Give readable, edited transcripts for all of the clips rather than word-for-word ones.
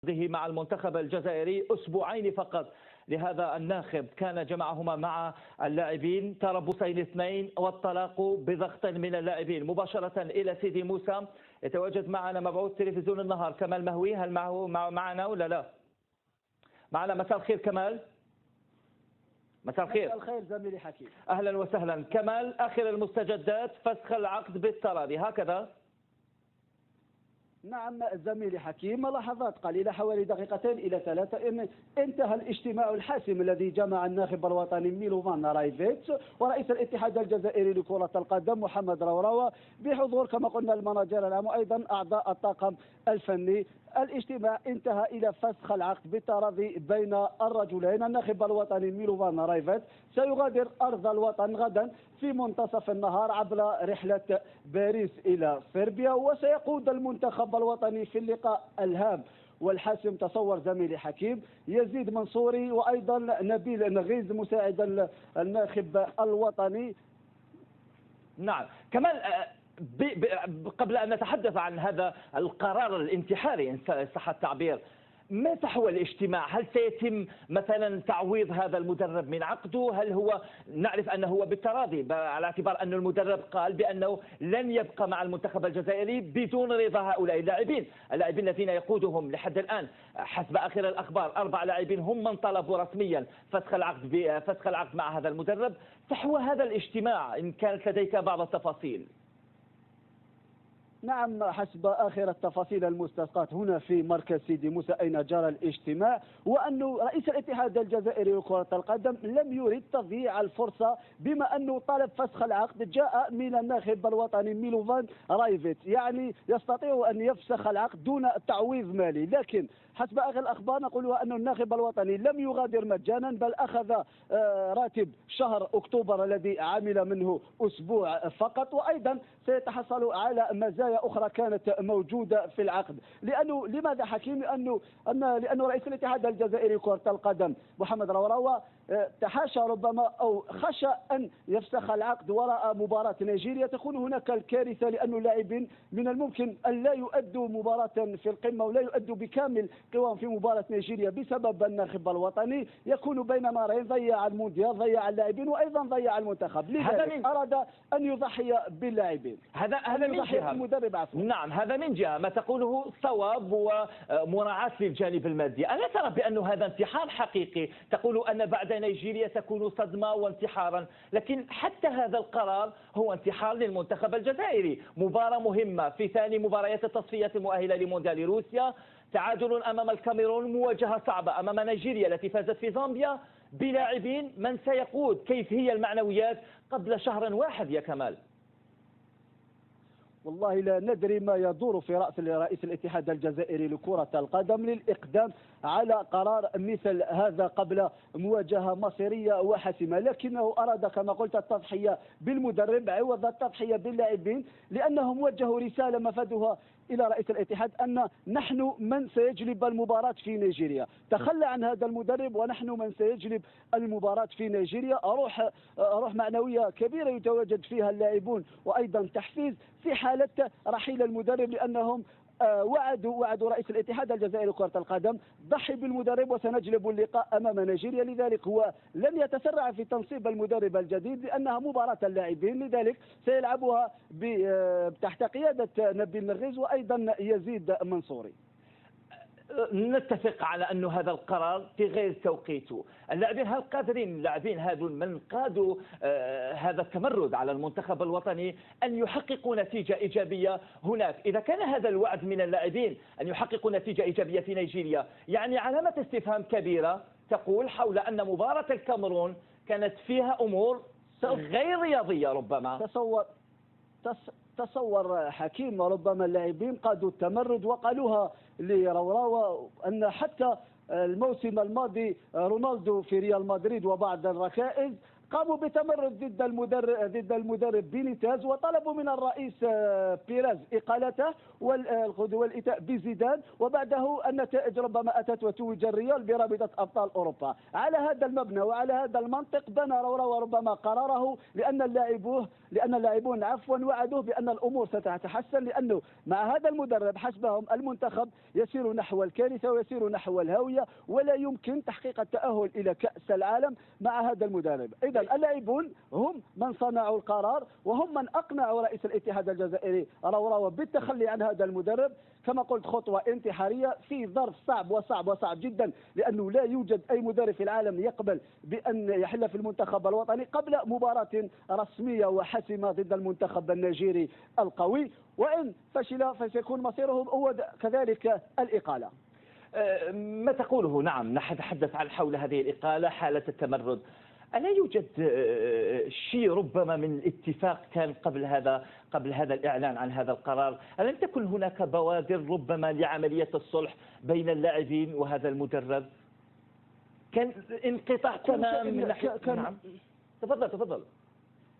عقده مع المنتخب الجزائري أسبوعين فقط. لهذا الناخب كان جمعهما مع اللاعبين تربصين اثنين والطلاق بضغط من اللاعبين. مباشرة إلى سيدي موسى يتواجد معنا مبعوث تلفزيون النهار كمال مهوي. هل معنا ولا لا؟ معنا. مساء الخير كمال. مساء الخير. مساء الخير زميلي حكيم. أهلا وسهلا كمال. آخر المستجدات فسخ العقد بالتراضي هكذا؟ نعم زميلي حكيم، لحظات قليلة حوالي دقيقتين إلى ثلاثة إن انتهى الاجتماع الحاسم الذي جمع الناخب الوطني ميلوفان رايفيتش ورئيس الاتحاد الجزائري لكرة القدم محمد روراوة بحضور كما قلنا المناجر العام وأيضا أعضاء الطاقم الفني. الاجتماع انتهى إلى فسخ العقد بالتراضي بين الرجلين. الناخب الوطني ميلوفان رايفيتش سيغادر أرض الوطن غدا في منتصف النهار عبر رحلة باريس إلى صربيا، وسيقود المنتخب الوطني في اللقاء الهام والحاسم تصور زميلي حكيم يزيد منصوري وأيضا نبيل نغيز مساعد الناخب الوطني. نعم كمال، قبل أن نتحدث عن هذا القرار الانتحاري إن صح التعبير، ما فحوى الاجتماع؟ هل سيتم مثلا تعويض هذا المدرب من عقده؟ هل هو نعرف أنه هو بالتراضي على اعتبار أن المدرب قال بأنه لن يبقى مع المنتخب الجزائري بدون رضا هؤلاء اللاعبين الذين يقودهم لحد الآن حسب آخر الأخبار 4 لاعبين هم من طلبوا رسميا فسخ العقد مع هذا المدرب. فحوى هذا الاجتماع إن كانت لديك بعض التفاصيل. نعم حسب آخر التفاصيل المستقاة هنا في مركز سيدي موسى أين جرى الاجتماع، وأن رئيس الاتحاد الجزائري لكرة القدم لم يرد تضييع الفرصة بما أنه طلب فسخ العقد جاء من الناخب الوطني ميلوفان رايفيتش، يعني يستطيع أن يفسخ العقد دون تعويض مالي. لكن حسب آخر الأخبار نقولها أن الناخب الوطني لم يغادر مجانا بل أخذ راتب شهر أكتوبر الذي عمل منه أسبوع فقط، وأيضا سيتحصل على مزايا أخرى كانت موجودة في العقد. لماذا حكيم؟ لأنه رئيس الاتحاد الجزائري لكرة القدم محمد روراوة تحاشى ربما أو خشى أن يفسخ العقد وراء مباراة نيجيريا تكون هناك الكارثة، لأن اللاعبين من الممكن أن لا يؤدوا مباراة في القمة ولا يؤدوا بكامل قوام في مباراة نيجيريا بسبب الناخب الوطني يكون بين نارين، ضيع المونديال ضيع اللاعبين وأيضا ضيع المنتخب. لذلك أراد أن يضحي باللاعبين. هذا من جهة المدرب عفوا. نعم هذا من جهة ما تقوله صواب ومراعاة للجانب المادي. ألا ترى بأن هذا انتحار حقيقي؟ تقول أن بعد نيجيريا تكون صدمة وانتحارا، لكن حتى هذا القرار هو انتحار للمنتخب الجزائري. مباراة مهمة في ثاني مباريات التصفية المؤهلة لمونديال روسيا، تعادل أمام الكاميرون، مواجهة صعبة أمام نيجيريا التي فازت في زامبيا بلاعبين من سيقود. كيف هي المعنويات قبل شهر واحد يا كمال؟ والله لا ندري ما يدور في رأس رئيس الاتحاد الجزائري لكرة القدم للإقدام على قرار مثل هذا قبل مواجهة مصيرية وحاسمة، لكنه أراد كما قلت التضحية بالمدرب عوض التضحية باللاعبين، لأنهم وجهوا رسالة مفادها إلى رئيس الاتحاد أن نحن من سيجلب المباراة في نيجيريا، تخلى عن هذا المدرب ونحن من سيجلب المباراة في نيجيريا. روح معنوية كبيرة يتواجد فيها اللاعبون وأيضا تحفيز في حالة رحيل المدرب، لأنهم وعدوا رئيس الاتحاد الجزائري لكرة القدم ضحي بالمدرب وسنجلب اللقاء أمام نيجيريا. لذلك هو لن يتسرع في تنصيب المدرب الجديد لأنها مباراة اللاعبين، لذلك سيلعبها تحت قيادة نبيل نغيز وأيضا يزيد منصوري. نتفق على أن هذا القرار في غير توقيته. اللاعبين هل قادرين اللاعبين هذول من قادوا هذا التمرد على المنتخب الوطني أن يحققوا نتيجة إيجابية هناك؟ إذا كان هذا الوعد من اللاعبين أن يحققوا نتيجة إيجابية في نيجيريا، يعني علامة استفهام كبيرة تقول حول أن مباراة الكاميرون كانت فيها أمور غير رياضية ربما. تصور حكيم ربما اللاعبين قادوا التمرد وقالوها لروراوة أن حتى الموسم الماضي رونالدو في ريال مدريد وبعض الركائز قاموا بتمرد ضد المدرب بينيتاز، وطلبوا من الرئيس بيريز إقالته والإيتاء بزيدان، وبعده النتائج ربما أتت وتوج الريال برابطة أبطال أوروبا. على هذا المبنى وعلى هذا المنطق بنى روروا ربما قراره، لأن اللاعبون وعدوه بأن الأمور ستتحسن، لأنه مع هذا المدرب حسبهم المنتخب يسير نحو الكارثة ويسير نحو الهاوية، ولا يمكن تحقيق التأهل إلى كأس العالم مع هذا المدرب. إذا اللاعبون هم من صنعوا القرار، وهم من أقنعوا رئيس الاتحاد الجزائري روروا بالتخلي عن هذا المدرب. كما قلت خطوة انتحارية في ظرف صعب جدا، لأنه لا يوجد أي مدرب في العالم يقبل بأن يحل في المنتخب الوطني قبل مباراة رسمية وحاسمة ضد المنتخب النيجيري القوي، وإن فشل فسيكون مصيره هو كذلك الإقالة. ما تقوله؟ نعم، نتحدث عن حول هذه الإقالة، حالة التمرد. ألا يوجد شيء ربما من الاتفاق كان قبل هذا الإعلان عن هذا القرار؟ ألم تكن هناك بوادر ربما لعملية الصلح بين اللاعبين وهذا المدرب؟ كان انقطاع تمام من ناحية. نعم، تفضل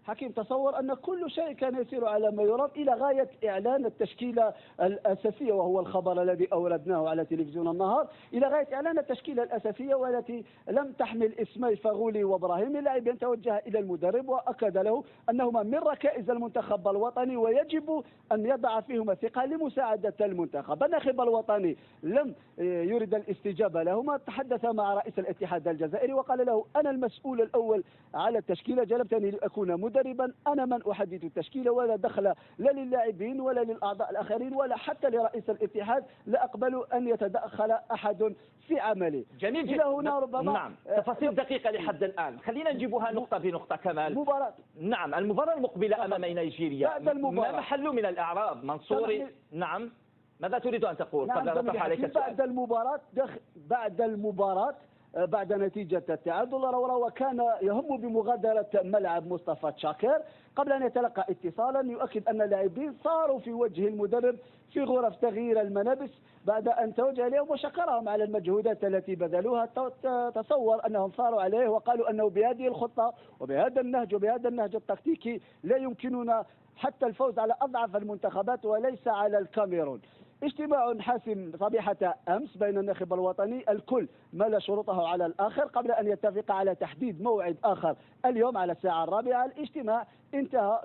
حكيم. تصور أن كل شيء كان يسير على ما يرام إلى غاية إعلان التشكيلة الأساسية، وهو الخبر الذي أوردناه على تلفزيون النهار، إلى غاية إعلان التشكيلة الأساسية والتي لم تحمل اسمي فغولي وإبراهيم. اللاعبين توجه إلى المدرب وأكد له أنهما من ركائز المنتخب الوطني ويجب أن يضع فيهما ثقة لمساعدة المنتخب. الناخب الوطني لم يرد الاستجابة لهما، تحدث مع رئيس الاتحاد الجزائري وقال له: أنا المسؤول الأول على التشكيلة، جلبتني لأكون مدربا، أنا من أحدد التشكيلة، ولا دخل لا للاعبين ولا للأعضاء الآخرين ولا حتى لرئيس الاتحاد، لا أقبل أن يتدخل أحد في عملي. جميل إلى هنا ربما نعم، تفاصيل دقيقة لحد الآن. خلينا نجيبها نقطة بنقطة. كمال، نعم، المباراة المقبلة أمام نيجيريا، ما محل من الإعراب؟ منصوري، نعم، ماذا تريد أن تقول قبل أن أطرح عليك السؤال؟ بعد المباراة بعد نتيجة التعادل، روروا كان يهم بمغادرة ملعب مصطفى تشاكر قبل أن يتلقى اتصالا يؤكد أن اللاعبين صاروا في وجه المدرب في غرف تغيير الملابس بعد أن توجه إليهم وشكرهم على المجهودات التي بذلوها. تصور أنهم صاروا عليه وقالوا أنه بهذه الخطة وبهذا النهج التكتيكي لا يمكننا حتى الفوز على أضعف المنتخبات وليس على الكاميرون. اجتماع حاسم صبيحة أمس بين الناخب الوطني، الكل ملى شروطه على الآخر قبل أن يتفق على تحديد موعد آخر اليوم على الساعة 4. الاجتماع انتهى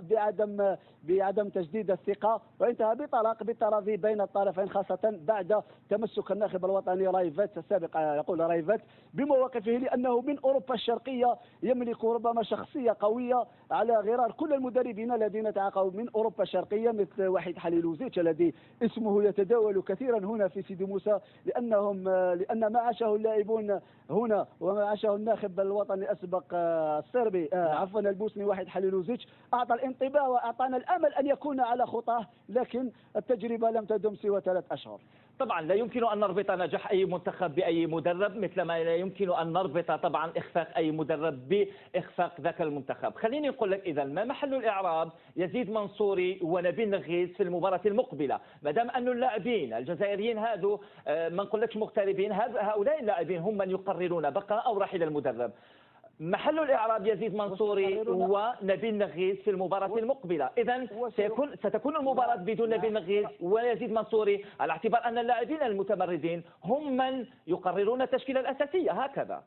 بعدم تجديد الثقة، وانتهى بطلاق بالتراضي بين الطرفين، خاصة بعد تمسك الناخب الوطني رايفت السابق يقول رايفت بمواقفه، لأنه من أوروبا الشرقية يملك ربما شخصية قوية على غرار كل المدربين الذين تعاقبوا من أوروبا الشرقية، مثل وحيد حليلوزيتش الذي اسمه يتداول كثيرا هنا في سيدي موسى، لأن ما عاشه اللاعبون هنا وما عاشه الناخب الوطني الأسبق الصربي البوسني وحيد حليلوزيتش أعطى الانطباع وأعطانا الأمل أن يكون على خطاه، لكن التجربة لم تدم سوى 3 أشهر. طبعا لا يمكن أن نربط نجاح أي منتخب بأي مدرب، مثلما لا يمكن أن نربط طبعا إخفاق أي مدرب بإخفاق ذاك المنتخب. خليني أقول لك إذا ما محل الإعراب يزيد منصوري ونبيل نغيث في المباراة المقبلة؟ ما دام أن اللاعبين الجزائريين هذو ما نقولكش مغتربين، هؤلاء اللاعبين هم من يقررون بقاء أو رحيل المدرب. محل الإعراب يزيد منصوري ونبيل نغيث في المباراة المقبلة. إذا ستكون المباراة بدون نبيل نغيث ويزيد منصوري، على اعتبار أن اللاعبين المتمردين هم من يقررون التشكيلة الأساسية. هكذا.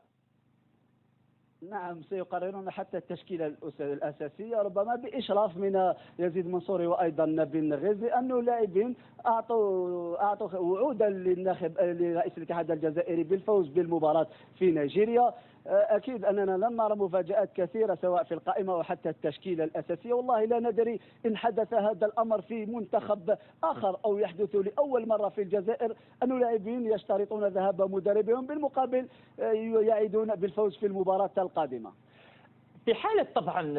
نعم، سيقررون حتى التشكيلة الأساسية ربما بإشراف من يزيد منصوري وأيضا نبيل نغيث، لأنه لاعبين أعطوا وعودا لرئيس الاتحاد الجزائري بالفوز بالمباراة في نيجيريا. أكيد أننا لن نرى مفاجآت كثيرة سواء في القائمة أو حتى التشكيلة الأساسية. والله لا ندري إن حدث هذا الأمر في منتخب آخر أو يحدث لأول مرة في الجزائر أن لاعبين يشترطون ذهاب مدربهم بالمقابل يعيدون بالفوز في المباراة القادمة. في حالة طبعا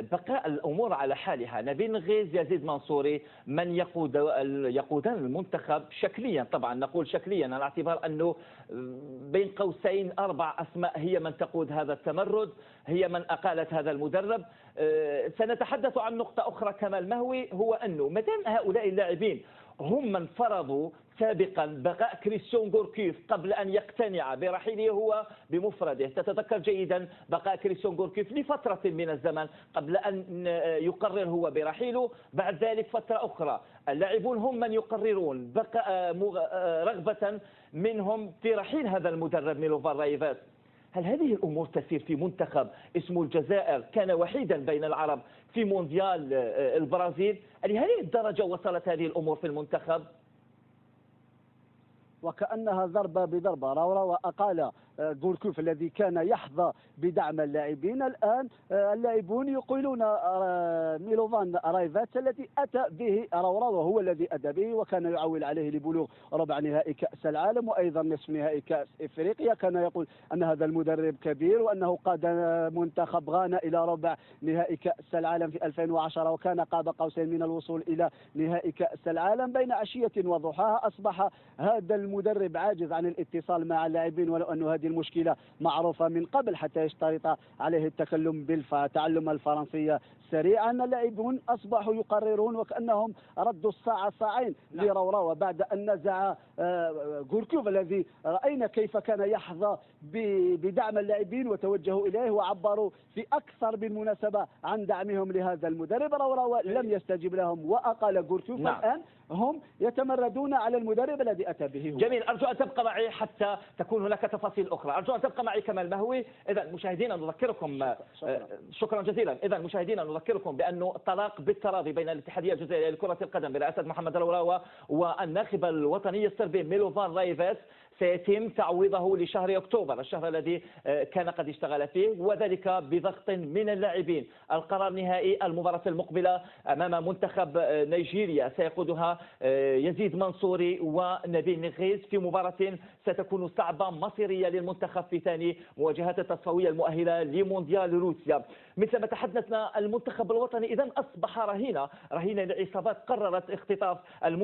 بقاء الأمور على حالها، نبيل نغيث يزيد منصوري من يقودان المنتخب شكليا، طبعا نقول شكليا على اعتبار أنه بين قوسين 4 أسماء هي من تقود هذا التمرد، هي من أقالت هذا المدرب. سنتحدث عن نقطة أخرى كمال مهوي، هو أنه مدام هؤلاء اللاعبين هم من فرضوا سابقا بقاء كريستيان غوركيف قبل أن يقتنع برحيله هو بمفرده. تتذكر جيدا بقاء كريستيان غوركيف لفترة من الزمن قبل أن يقرر هو برحيله، بعد ذلك فترة أخرى اللاعبون هم من يقررون بقاء رغبة منهم في رحيل هذا المدرب ميلوفان رايفاس. هل هذه الأمور تسير في منتخب اسمه الجزائر كان وحيدا بين العرب في مونديال البرازيل؟ لهذه الدرجة وصلت هذه الأمور في المنتخب؟ وكأنها ضربة بضربة. وأقال غوركيف الذي كان يحظى بدعم اللاعبين، الآن اللاعبون يقولون ميلوفان رايفاس الذي أتى به وهو الذي أتى به، وكان يعول عليه لبلوغ ربع نهائي كأس العالم وأيضا نصف نهائي كأس إفريقيا. كان يقول أن هذا المدرب كبير وأنه قاد منتخب غانا إلى ربع نهائي كأس العالم في 2010 وكان قاب قوسين من الوصول إلى نهائي كأس العالم. بين عشية وضحاها أصبح هذا المدرب عاجز عن الاتصال مع اللاعبين، ولو أن هذه المشكلة معروفة من قبل حتى يشترط عليه التكلم تعلم الفرنسية سريعا. اللاعبون أصبحوا يقررون وكأنهم ردوا الصاع صاعين لروراوة بعد أن نزع غوركيف الذي رأينا كيف كان يحظى بدعم اللاعبين وتوجهوا إليه وعبروا في أكثر من مناسبة عن دعمهم لهذا المدرب. روراوة لم يستجب لهم وأقال غوركيف. الآن هم يتمردون على المدرب الذي أتى به هو. جميل، أرجو أن تبقى معي حتى تكون هناك تفاصيل أخرى. أرجو أن تبقى معي كمال مهوي. إذا مشاهدينا نذكركم شكرا جزيلا. إذا مشاهدينا نذكركم بأنه الطلاق بالتراضي بين الاتحادية الجزائرية لكرة القدم برئاسة محمد روراوة والناخب الوطني الصربي ميلوفان رايفاس سيتم تعويضه لشهر أكتوبر، الشهر الذي كان قد اشتغل فيه، وذلك بضغط من اللاعبين. القرار النهائي المباراة المقبلة أمام منتخب نيجيريا سيقودها يزيد منصوري ونبيل نغيز في مباراة ستكون صعبة مصيرية للمنتخب في ثاني مواجهات التصفوية المؤهلة لمونديال روسيا. مثل ما تحدثنا المنتخب الوطني إذن أصبح رهينة لعصابات قررت اختطاف المنتخب